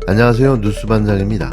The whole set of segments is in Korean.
안녕하세요. 뉴스반장입니다.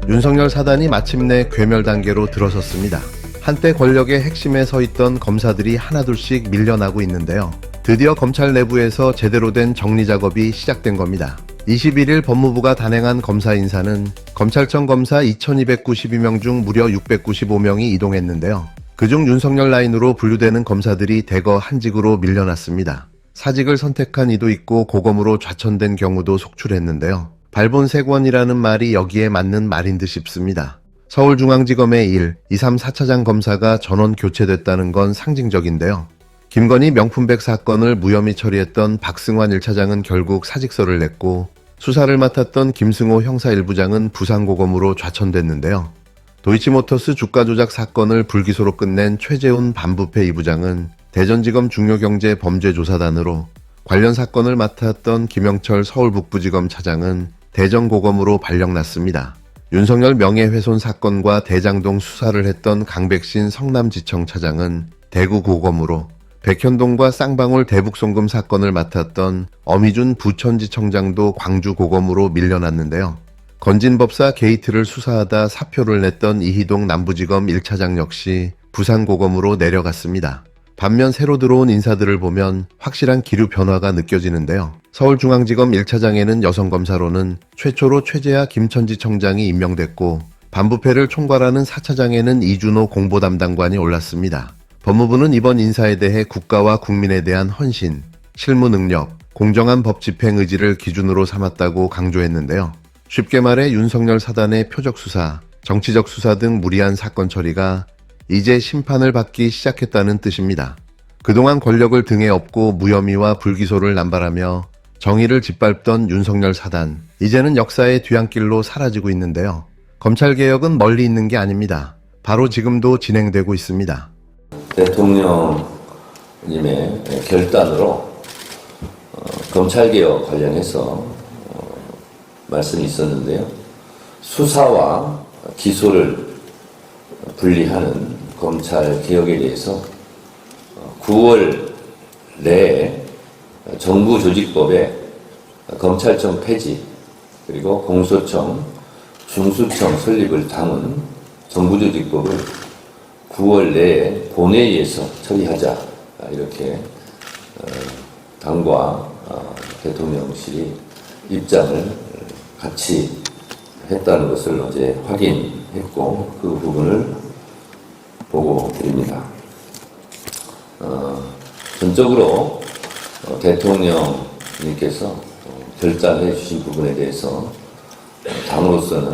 윤석열 사단이 마침내 괴멸 단계로 들어섰습니다. 한때 권력의 핵심에 서 있던 검사들이 하나둘씩 밀려나고 있는데요. 드디어 검찰 내부에서 제대로 된 정리 작업이 시작된 겁니다. 21일 법무부가 단행한 검사 인사는 검찰청 검사 2292명 중 무려 695명이 이동했는데요. 그중 윤석열 라인으로 분류되는 검사들이 대거 한직으로 밀려났습니다. 사직을 선택한 이도 있고 고검으로 좌천된 경우도 속출했는데요. 발본색원이라는 말이 여기에 맞는 말인 듯 싶습니다. 서울중앙지검의 1, 2, 3, 4차장 검사가 전원 교체됐다는 건 상징적인데요. 김건희 명품백 사건을 무혐의 처리했던 박승환 1차장은 결국 사직서를 냈고 수사를 맡았던 김승호 형사 1부장은 부산고검으로 좌천됐는데요. 도이치모터스 주가 조작 사건을 불기소로 끝낸 최재훈 반부패 2부장은 대전지검 중요경제범죄조사단으로, 관련 사건을 맡았던 김영철 서울북부지검 차장은 대전고검으로 발령났습니다. 윤석열 명예훼손 사건과 대장동 수사를 했던 강백신 성남지청 차장은 대구고검으로, 백현동과 쌍방울 대북송금 사건을 맡았던 엄희준 부천지청장도 광주고검으로 밀려났는데요. 건진법사 게이트를 수사하다 사표를 냈던 이희동 남부지검 1차장 역시 부산고검으로 내려갔습니다. 반면 새로 들어온 인사들을 보면 확실한 기류 변화가 느껴지는데요. 서울중앙지검 1차장에는 여성검사로는 최초로 최재하 김천지청장이 임명됐고, 반부패를 총괄하는 4차장에는 이준호 공보담당관이 올랐습니다. 법무부는 이번 인사에 대해 국가와 국민에 대한 헌신, 실무 능력, 공정한 법 집행 의지를 기준으로 삼았다고 강조했는데요. 쉽게 말해 윤석열 사단의 표적 수사, 정치적 수사 등 무리한 사건 처리가 이제 심판을 받기 시작했다는 뜻입니다. 그동안 권력을 등에 업고 무혐의와 불기소를 남발하며 정의를 짓밟던 윤석열 사단, 이제는 역사의 뒤안길로 사라지고 있는데요. 검찰개혁은 멀리 있는 게 아닙니다. 바로 지금도 진행되고 있습니다. 대통령님의 결단으로 검찰개혁 관련해서 말씀이 있었는데요. 수사와 기소를 분리하는 검찰개혁에 대해서 9월 내에 정부조직법에 검찰청 폐지, 그리고 공소청, 중수청 설립을 담은 정부조직법을 9월 내에 본회의에서 처리하자, 이렇게 당과 대통령실이 입장을 같이 했다는 것을 어제 확인했고, 그 부분을 보고 드립니다. 전적으로 대통령님께서 결단해 주신 부분에 대해서 당으로서는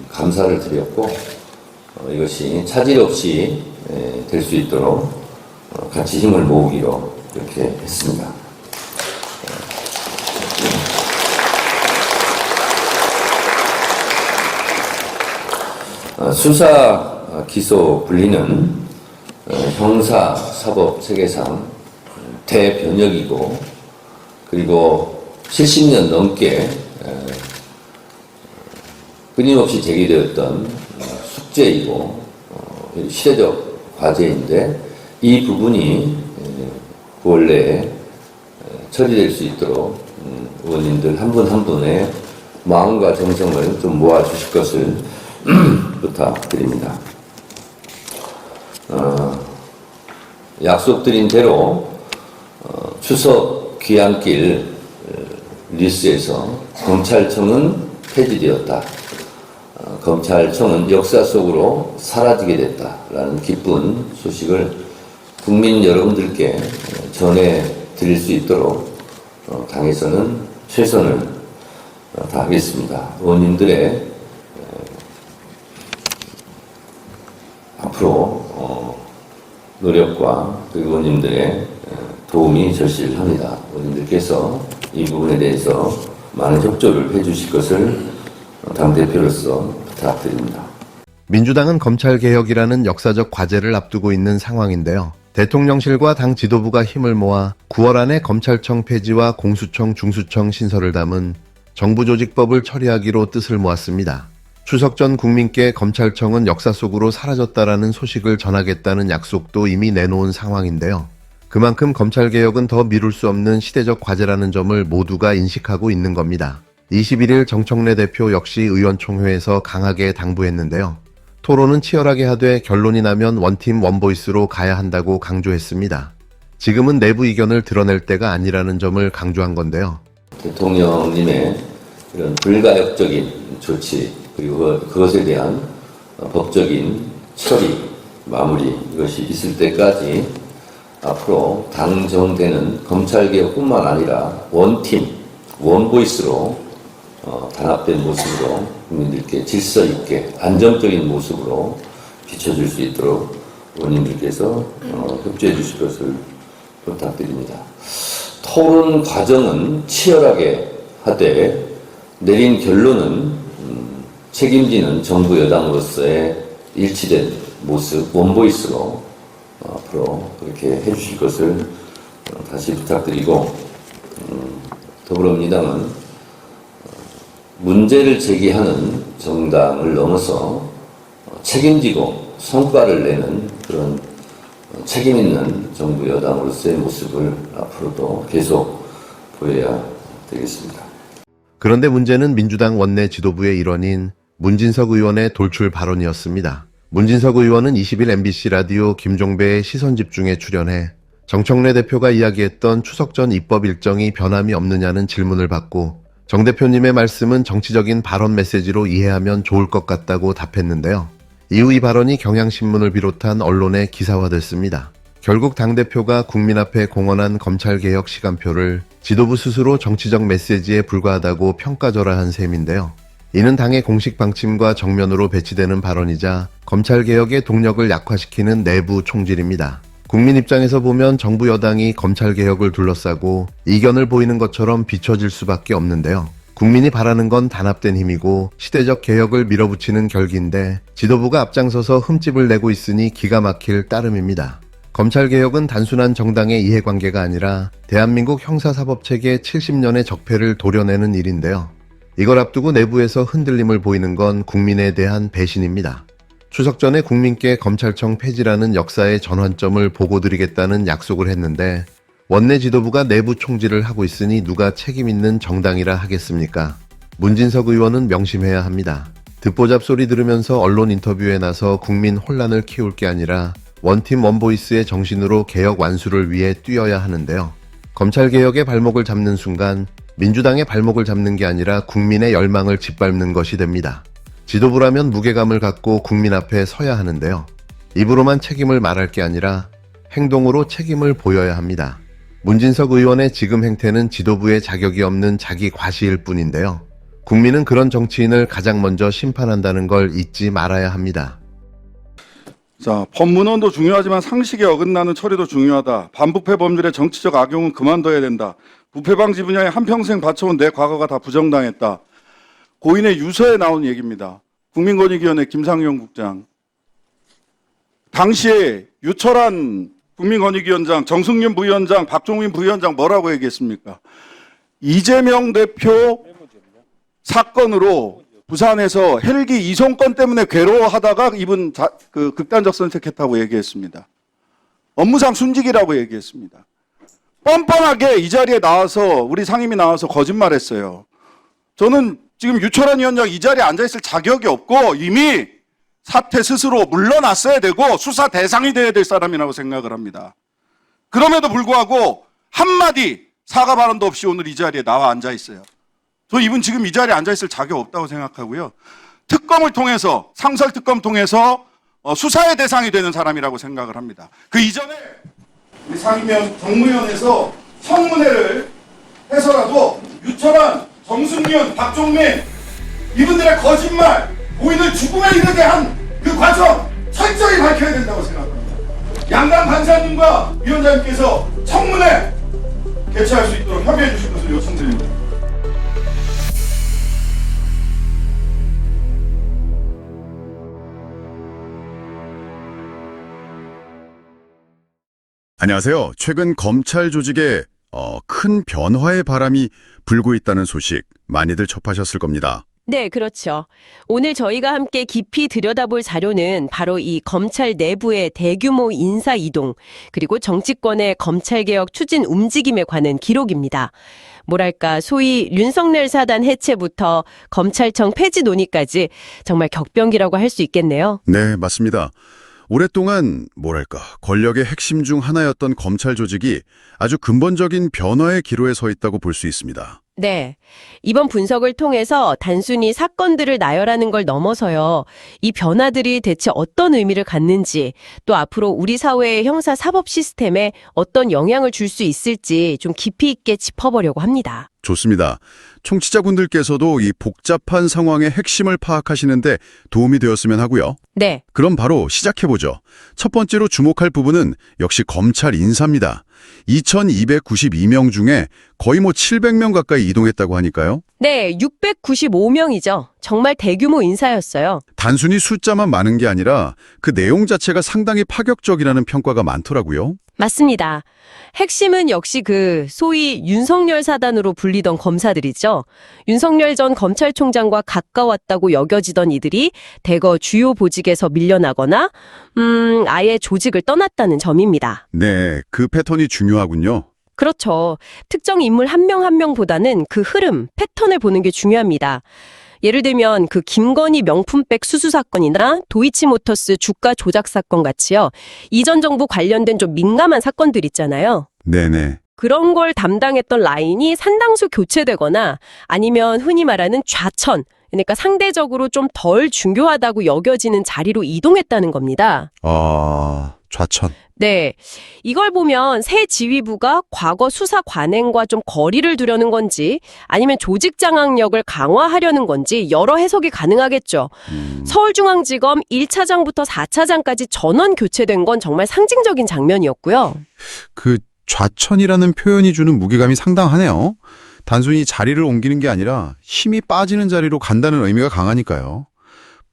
감사를 드렸고, 이것이 차질 없이 될 수 있도록 같이 힘을 모으기로 이렇게 했습니다. 수사 기소 분리는 형사 사법 체계상 대변혁이고, 그리고 70년 넘게 끊임없이 제기되었던 숙제이고 시대적 과제인데, 이 부분이 9월 내에 처리될 수 있도록 의원님들 한 분 한 분의 마음과 정성을 좀 모아주실 것을 부탁드립니다. 약속드린 대로 추석 귀향길 뉴스에서 검찰청은 폐지되었다, 검찰청은 역사 속으로 사라지게 됐다라는 기쁜 소식을 국민 여러분들께 전해드릴 수 있도록 당에서는 최선을 다하겠습니다. 의원님들의 앞으로 노력과 그 의원님들의 도움이 절실합니다. 의원님들께서 이 부분에 대해서 많은 협조를 해주실 것을 당대표로서 부탁드립니다. 민주당은 검찰개혁이라는 역사적 과제를 앞두고 있는 상황인데요. 대통령실과 당 지도부가 힘을 모아 9월 안에 검찰청 폐지와 공수처, 중수청 신설을 담은 정부조직법을 처리하기로 뜻을 모았습니다. 추석 전 국민께 검찰청은 역사 속으로 사라졌다라는 소식을 전하겠다는 약속도 이미 내놓은 상황인데요. 그만큼 검찰개혁은 더 미룰 수 없는 시대적 과제라는 점을 모두가 인식하고 있는 겁니다. 21일 정청래 대표 역시 의원총회에서 강하게 당부했는데요. 토론은 치열하게 하되 결론이 나면 원팀 원보이스로 가야 한다고 강조했습니다. 지금은 내부 의견을 드러낼 때가 아니라는 점을 강조한 건데요. 대통령님의 이런 불가역적인 조치 그리고 그것에 대한 법적인 처리, 마무리 이것이 있을 때까지 앞으로 당정되는 검찰개혁뿐만 아니라 원팀, 원보이스로 단합된 모습으로 국민들께 질서 있게 안정적인 모습으로 비춰줄 수 있도록 의원님들께서 협조해 주실 것을 부탁드립니다. 토론 과정은 치열하게 하되 내린 결론은 책임지는 정부 여당으로서의 일치된 모습, 원보이스로 앞으로 그렇게 해주실 것을 다시 부탁드리고 더불어민주당은 문제를 제기하는 정당을 넘어서 책임지고 성과를 내는 그런 책임 있는 정부 여당으로서의 모습을 앞으로도 계속 보여야 되겠습니다. 그런데 문제는 민주당 원내 지도부의 일원인 문진석 의원의 돌출 발언이었습니다. 문진석 의원은 20일 MBC 라디오 김종배의 시선집중에 출연해 정청래 대표가 이야기했던 추석 전 입법 일정이 변함이 없느냐는 질문을 받고 정 대표님의 말씀은 정치적인 발언 메시지로 이해하면 좋을 것 같다고 답했는데요. 이후 이 발언이 경향신문을 비롯한 언론에 기사화됐습니다. 결국 당대표가 국민 앞에 공언한 검찰개혁 시간표를 지도부 스스로 정치적 메시지에 불과하다고 평가절하한 셈인데요. 이는 당의 공식 방침과 정면으로 배치되는 발언이자 검찰개혁의 동력을 약화시키는 내부 총질입니다. 국민 입장에서 보면 정부 여당이 검찰개혁을 둘러싸고 이견을 보이는 것처럼 비춰질 수밖에 없는데요. 국민이 바라는 건 단합된 힘이고 시대적 개혁을 밀어붙이는 결기인데 지도부가 앞장서서 흠집을 내고 있으니 기가 막힐 따름입니다. 검찰개혁은 단순한 정당의 이해관계가 아니라 대한민국 형사사법체계 70년의 적폐를 도려내는 일인데요. 이걸 앞두고 내부에서 흔들림을 보이는 건 국민에 대한 배신입니다. 추석 전에 국민께 검찰청 폐지라는 역사의 전환점을 보고드리겠다는 약속을 했는데 원내 지도부가 내부 총질을 하고 있으니 누가 책임 있는 정당이라 하겠습니까? 문진석 의원은 명심해야 합니다. 듣보잡 소리 들으면서 언론 인터뷰에 나서 국민 혼란을 키울 게 아니라 원팀 원보이스의 정신으로 개혁 완수를 위해 뛰어야 하는데요. 검찰개혁의 발목을 잡는 순간 민주당의 발목을 잡는 게 아니라 국민의 열망을 짓밟는 것이 됩니다. 지도부라면 무게감을 갖고 국민 앞에 서야 하는데요. 입으로만 책임을 말할 게 아니라 행동으로 책임을 보여야 합니다. 문진석 의원의 지금 행태는 지도부의 자격이 없는 자기 과시일 뿐인데요. 국민은 그런 정치인을 가장 먼저 심판한다는 걸 잊지 말아야 합니다. 자, 법문원도 중요하지만 상식에 어긋나는 처리도 중요하다. 반부패 법률의 정치적 악용은 그만둬야 된다. 부패 방지 분야에 한평생 바쳐온 내 과거가 다 부정당했다. 고인의 유서에 나온 얘기입니다. 국민권익위원회 김상용 국장. 당시에 유철한 국민권익위원장, 정승윤 부위원장, 박종민 부위원장 뭐라고 얘기했습니까? 이재명 대표 사건으로 부산에서 헬기 이송권 때문에 괴로워하다가 이분 극단적 선택했다고 얘기했습니다. 업무상 순직이라고 얘기했습니다. 뻔뻔하게 이 자리에 나와서 우리 상임이 나와서 거짓말했어요. 저는 지금 유철한 위원장 이 자리에 앉아있을 자격이 없고 이미 사퇴 스스로 물러났어야 되고 수사 대상이 돼야 될 사람이라고 생각을 합니다. 그럼에도 불구하고 한마디 사과 발언도 없이 오늘 이 자리에 나와 앉아있어요. 저 이분 지금 이 자리에 앉아있을 자격 없다고 생각하고요. 특검을 통해서 상설특검 통해서 수사의 대상이 되는 사람이라고 생각을 합니다. 그 이전에 우리 상임위원 정무위원회에서 청문회를 해서라도 유철한, 정승윤, 박종민 이분들의 거짓말, 고인을 죽음에 이르게 한 그 과정 철저히 밝혀야 된다고 생각합니다. 양강 판사님과 위원장님께서 청문회 개최할 수 있도록 협의해 주실 것을 요청드립니다. 안녕하세요. 최근 검찰 조직에 큰 변화의 바람이 불고 있다는 소식 많이들 접하셨을 겁니다. 네, 그렇죠. 오늘 저희가 함께 깊이 들여다볼 자료는 바로 이 검찰 내부의 대규모 인사 이동, 그리고 정치권의 검찰개혁 추진 움직임에 관한 기록입니다. 뭐랄까, 소위 윤석열 사단 해체부터 검찰청 폐지 논의까지 정말 격변기라고 할 수 있겠네요. 네, 맞습니다. 오랫동안 권력의 핵심 중 하나였던 검찰 조직이 아주 근본적인 변화의 기로에 서 있다고 볼 수 있습니다. 네. 이번 분석을 통해서 단순히 사건들을 나열하는 걸 넘어서요. 이 변화들이 대체 어떤 의미를 갖는지, 또 앞으로 우리 사회의 형사 사법 시스템에 어떤 영향을 줄 수 있을지 좀 깊이 있게 짚어보려고 합니다. 좋습니다. 청취자분들께서도 이 복잡한 상황의 핵심을 파악하시는데 도움이 되었으면 하고요. 네. 그럼 바로 시작해보죠. 첫 번째로 주목할 부분은 역시 검찰 인사입니다. 2292명 중에 거의 700명 가까이 이동했다고 하니까요. 네, 695명이죠. 정말 대규모 인사였어요. 단순히 숫자만 많은 게 아니라 그 내용 자체가 상당히 파격적이라는 평가가 많더라고요. 맞습니다. 핵심은 역시 그 소위 윤석열 사단으로 불리던 검사들이죠. 윤석열 전 검찰총장과 가까웠다고 여겨지던 이들이 대거 주요 보직에서 밀려나거나 아예 조직을 떠났다는 점입니다. 네, 그 패턴이 중요하군요. 그렇죠. 특정 인물 한 명 한 명보다는 그 흐름, 패턴을 보는 게 중요합니다. 예를 들면 그 김건희 명품백 수수 사건이나 도이치모터스 주가 조작 사건 같이요. 이전 정부 관련된 좀 민감한 사건들 있잖아요. 네네. 그런 걸 담당했던 라인이 상당수 교체되거나 아니면 흔히 말하는 좌천, 그러니까 상대적으로 좀 덜 중요하다고 여겨지는 자리로 이동했다는 겁니다. 좌천. 네. 이걸 보면 새 지휘부가 과거 수사 관행과 좀 거리를 두려는 건지 아니면 조직 장악력을 강화하려는 건지 여러 해석이 가능하겠죠. 서울중앙지검 1차장부터 4차장까지 전원 교체된 건 정말 상징적인 장면이었고요. 그 좌천이라는 표현이 주는 무게감이 상당하네요. 단순히 자리를 옮기는 게 아니라 힘이 빠지는 자리로 간다는 의미가 강하니까요.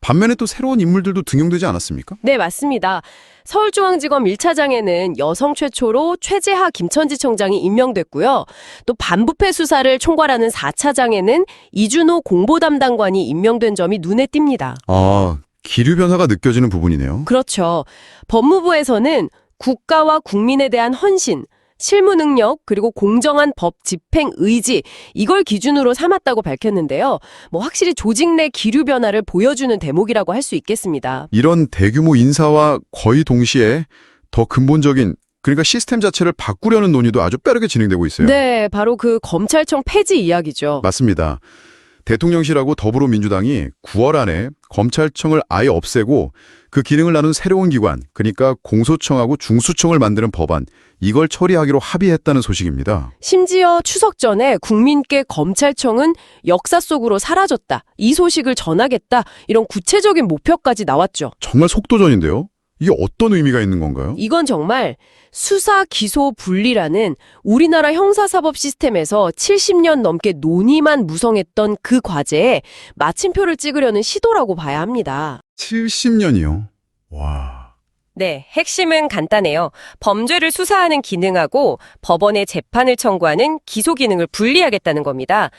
반면에 또 새로운 인물들도 등용되지 않았습니까? 네, 맞습니다. 서울중앙지검 1차장에는 여성 최초로 최재하 김천지청장이 임명됐고요. 또 반부패 수사를 총괄하는 4차장에는 이준호 공보담당관이 임명된 점이 눈에 띕니다. 기류 변화가 느껴지는 부분이네요. 그렇죠. 법무부에서는 국가와 국민에 대한 헌신, 실무 능력, 그리고 공정한 법 집행 의지, 이걸 기준으로 삼았다고 밝혔는데요. 확실히 조직 내 기류 변화를 보여주는 대목이라고 할 수 있겠습니다. 이런 대규모 인사와 거의 동시에 더 근본적인, 그러니까 시스템 자체를 바꾸려는 논의도 아주 빠르게 진행되고 있어요. 네, 바로 그 검찰청 폐지 이야기죠. 맞습니다. 대통령실하고 더불어민주당이 9월 안에 검찰청을 아예 없애고 그 기능을 나눈 새로운 기관, 그러니까 공소청하고 중수청을 만드는 법안, 이걸 처리하기로 합의했다는 소식입니다. 심지어 추석 전에 국민께 검찰청은 역사 속으로 사라졌다, 이 소식을 전하겠다, 이런 구체적인 목표까지 나왔죠. 정말 속도전인데요? 이게 어떤 의미가 있는 건가요? 이건 정말 수사, 기소, 분리라는 우리나라 형사사법 시스템에서 70년 넘게 논의만 무성했던 그 과제에 마침표를 찍으려는 시도라고 봐야 합니다. 70년이요. 와. 네, 핵심은 간단해요. 범죄를 수사하는 기능하고 법원의 재판을 청구하는 기소 기능을 분리하겠다는 겁니다.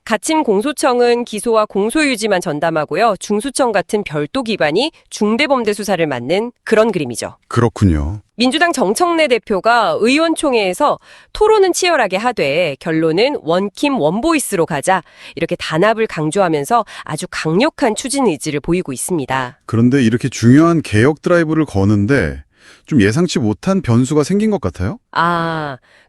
가침 공소청은 기소와 공소유지만 전담하고요. 중수청 같은 별도 기관이 중대범죄 수사를 맡는 그런 그림이죠. 그렇군요. 민주당 정청래 대표가 의원총회에서 토론은 치열하게 하되 결론은 원킴 원보이스로 가자, 이렇게 단합을 강조하면서 아주 강력한 추진 의지를 보이고 있습니다. 그런데 이렇게 중요한 개혁 드라이브를 거는데 좀 예상치 못한 변수가 생긴 것 같아요?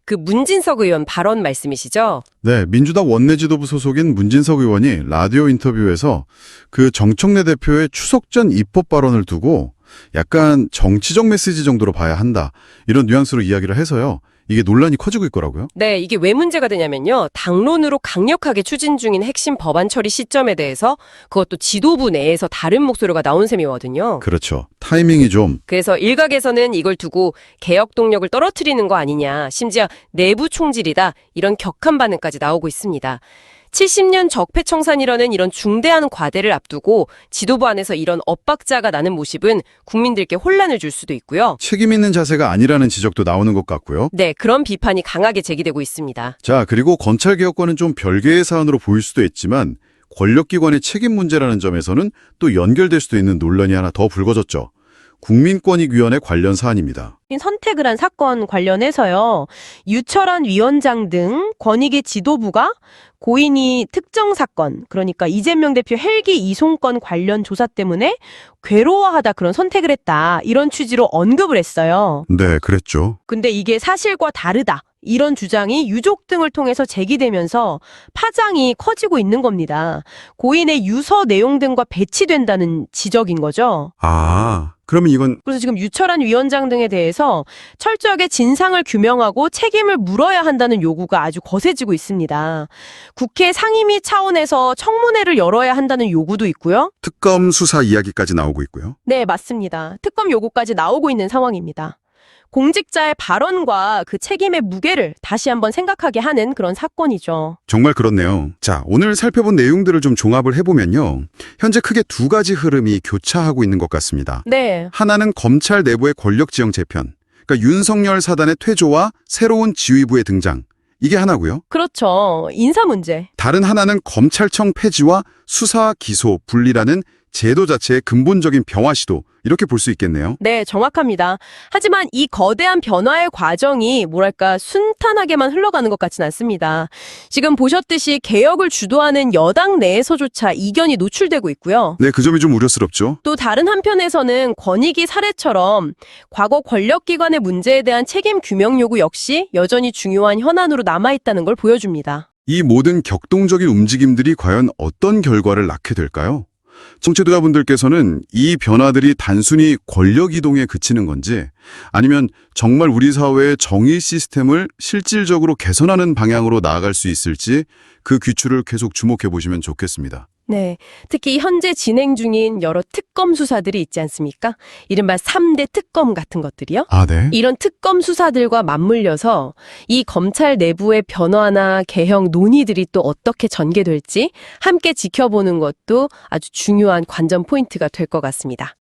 그 문진석 의원 발언 말씀이시죠? 네, 민주당 원내지도부 소속인 문진석 의원이 라디오 인터뷰에서 그 정청래 대표의 추석 전 입법 발언을 두고 약간 정치적 메시지 정도로 봐야 한다, 이런 뉘앙스로 이야기를 해서요. 이게 논란이 커지고 있더라고요. 네, 이게 왜 문제가 되냐면요. 당론으로 강력하게 추진 중인 핵심 법안 처리 시점에 대해서 그것도 지도부 내에서 다른 목소리가 나온 셈이거든요. 그렇죠. 타이밍이 좀. 그래서 일각에서는 이걸 두고 개혁 동력을 떨어뜨리는 거 아니냐, 심지어 내부 총질이다, 이런 격한 반응까지 나오고 있습니다. 70년 적폐청산이라는 이런 중대한 과제를 앞두고 지도부 안에서 이런 엇박자가 나는 모습은 국민들께 혼란을 줄 수도 있고요. 책임 있는 자세가 아니라는 지적도 나오는 것 같고요. 네, 그런 비판이 강하게 제기되고 있습니다. 자, 그리고 검찰개혁과는 좀 별개의 사안으로 보일 수도 있지만 권력기관의 책임 문제라는 점에서는 또 연결될 수도 있는 논란이 하나 더 불거졌죠. 국민권익위원회 관련 사안입니다. 선택을 한 사건 관련해서요. 유철한 위원장 등 권익위 지도부가 고인이 특정 사건, 그러니까 이재명 대표 헬기 이송건 관련 조사 때문에 괴로워하다 그런 선택을 했다. 이런 취지로 언급을 했어요. 네, 그랬죠. 근데 이게 사실과 다르다. 이런 주장이 유족 등을 통해서 제기되면서 파장이 커지고 있는 겁니다. 고인의 유서 내용 등과 배치된다는 지적인 거죠. 아, 그러면 이건 그래서 지금 유철한 위원장 등에 대해서 철저하게 진상을 규명하고 책임을 물어야 한다는 요구가 아주 거세지고 있습니다. 국회 상임위 차원에서 청문회를 열어야 한다는 요구도 있고요. 특검 수사 이야기까지 나오고 있고요. 네, 맞습니다. 특검 요구까지 나오고 있는 상황입니다. 공직자의 발언과 그 책임의 무게를 다시 한번 생각하게 하는 그런 사건이죠. 정말 그렇네요. 자, 오늘 살펴본 내용들을 좀 종합을 해보면요. 현재 크게 두 가지 흐름이 교차하고 있는 것 같습니다. 네. 하나는 검찰 내부의 권력지형 재편, 그러니까 윤석열 사단의 퇴조와 새로운 지휘부의 등장. 이게 하나고요. 그렇죠. 인사 문제. 다른 하나는 검찰청 폐지와 수사, 기소, 분리라는 제도 자체의 근본적인 병화 시도, 이렇게 볼 수 있겠네요. 네, 정확합니다. 하지만 이 거대한 변화의 과정이 뭐랄까 순탄하게만 흘러가는 것 같진 않습니다. 지금 보셨듯이 개혁을 주도하는 여당 내에서조차 이견이 노출되고 있고요. 네, 그 점이 좀 우려스럽죠. 또 다른 한편에서는 권익위 사례처럼 과거 권력기관의 문제에 대한 책임 규명 요구 역시 여전히 중요한 현안으로 남아있다는 걸 보여줍니다. 이 모든 격동적인 움직임들이 과연 어떤 결과를 낳게 될까요? 청취자분들께서는 이 변화들이 단순히 권력 이동에 그치는 건지 아니면 정말 우리 사회의 정의 시스템을 실질적으로 개선하는 방향으로 나아갈 수 있을지 그 귀추를 계속 주목해 보시면 좋겠습니다. 네, 특히 현재 진행 중인 여러 특검 수사들이 있지 않습니까? 이른바 3대 특검 같은 것들이요. 아, 네. 이런 특검 수사들과 맞물려서 이 검찰 내부의 변화나 개혁 논의들이 또 어떻게 전개될지 함께 지켜보는 것도 아주 중요한 관전 포인트가 될 것 같습니다.